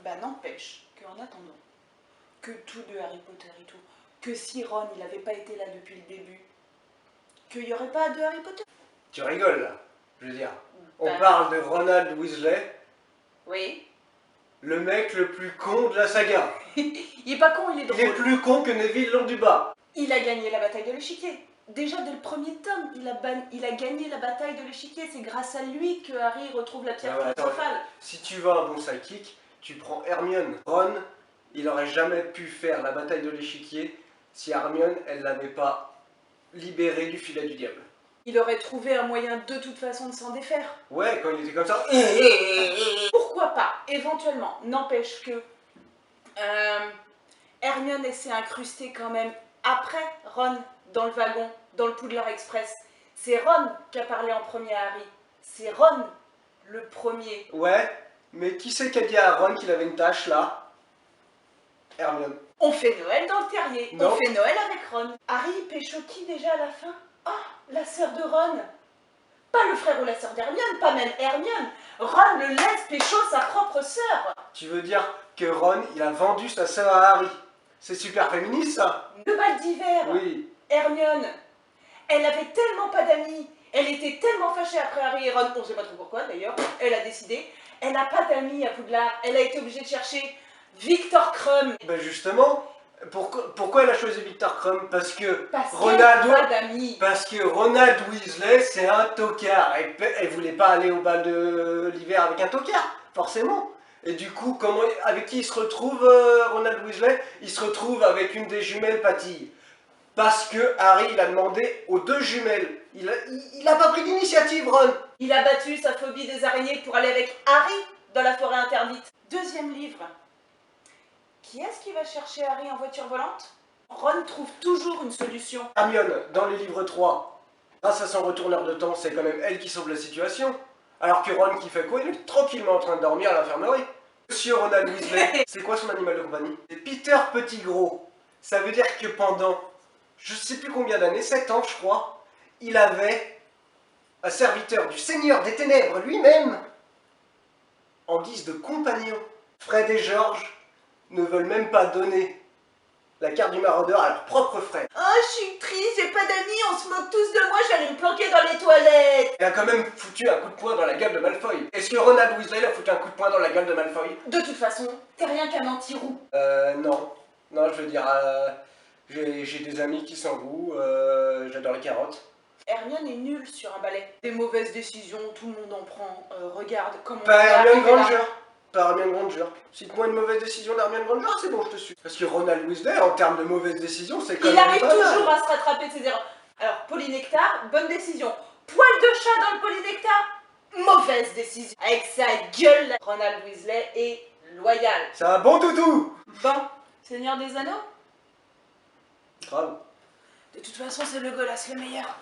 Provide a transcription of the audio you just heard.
Bah n'empêche qu'en attendant que tout de Harry Potter et tout, que si Ron il avait pas été là depuis le début, qu'il n'y aurait pas de Harry Potter. Tu rigoles là, je veux dire. On Bah, parle de Ronald Weasley, oui. le mec le plus con de la saga. Il est pas con, il est Il drôle. est plus con que Neville Londubat. Il a gagné la bataille de l'échiquier. Déjà dès le premier tome, il a gagné la bataille de l'échiquier. C'est grâce à lui que Harry retrouve la pierre philosophale. Si tu veux un bon sidekick, tu prends Hermione. Ron, il aurait jamais pu faire la bataille de l'échiquier si Hermione, elle l'avait pas libéré du filet du diable. Il aurait trouvé un moyen de toute façon de s'en défaire. Ouais, quand il était comme ça. Pourquoi pas, éventuellement. N'empêche que Hermione s'est incrustée quand même après Ron dans le wagon, dans le Poudlard Express. C'est Ron qui a parlé en premier à Harry. C'est Ron le premier. Ouais, mais qui c'est qui a dit à Ron qu'il avait une tâche là? Hermione. On fait Noël dans le terrier. Non. On fait Noël avec Ron. Harry pécho qui déjà à la fin? Ah, la sœur de Ron. Pas le frère ou la sœur d'Hermione, pas même Hermione. Ron le laisse pécho sa propre sœur. Tu veux dire que Ron, il a vendu sa sœur à Harry? C'est super féministe ça? Le bal d'hiver. Oui. Hermione, elle avait tellement pas d'amis. Elle était tellement fâchée après Harry et Ron, on sait pas trop pourquoi d'ailleurs, elle a décidé. Elle n'a pas d'amis à Poudlard, elle a été obligée de chercher Victor Krum. Ben justement, pourquoi elle a choisi Victor Krum? Parce que Ronald pas d'amis. Parce que Ronald Weasley, c'est un tocard. Elle voulait pas aller au bal de l'hiver avec un tocard, forcément. Et du coup, avec qui il se retrouve, Ronald Weasley? Il se retrouve avec une des jumelles Patty. Parce que Harry, il a demandé aux deux jumelles. Il a pas pris d'initiative, Ron. Il a battu sa phobie des araignées pour aller avec Harry dans la forêt interdite. Deuxième livre. Qui est-ce qui va chercher Harry en voiture volante? Ron trouve toujours une solution. Hermione, dans le livre 3, grâce à son retourneur de temps, c'est quand même elle qui sauve la situation. Alors que Ron, qui fait quoi? Il est tranquillement en train de dormir à l'infirmerie. Monsieur Ronald Weasley, c'est quoi son animal de compagnie? C'est Peter Petit Gros. Ça veut dire que pendant, je sais plus combien d'années, 7 ans je crois, il avait un serviteur du Seigneur des Ténèbres lui-même en guise de compagnon. Fred et George ne veulent même pas donner la carte du maraudeur à leur propre frère. Oh, je suis triste, j'ai pas d'amis, on se moque tous de moi, j'allais me planquer dans les toilettes. Il a quand même foutu un coup de poing dans la gueule de Malfoy. Est-ce que Ronald Weasley a foutu un coup de poing dans la gueule de Malfoy? De toute façon, t'es rien qu'un anti-roux. Non. Non, je veux dire, j'ai des amis qui sont roux, j'adore les carottes. Hermione est nulle sur un balai. Des mauvaises décisions, tout le monde en prend. Regarde comment on Pas est Hermione arrivé là. Granger. Pas Hermione Granger. Cite-moi une mauvaise décision d'Hermione Granger, c'est bon, je te suis. Parce que Ronald Weasley, en termes de mauvaises décisions, c'est quand Il même arrive pas mal. toujours à se rattraper de ses erreurs. Alors, polynectar, bonne décision. Poil de chat dans le polynectar, mauvaise décision. Avec sa gueule, Ronald Weasley est loyal. C'est un bon toutou. Bon, Seigneur des Anneaux? Grave. De toute façon, c'est le Legolas le meilleur.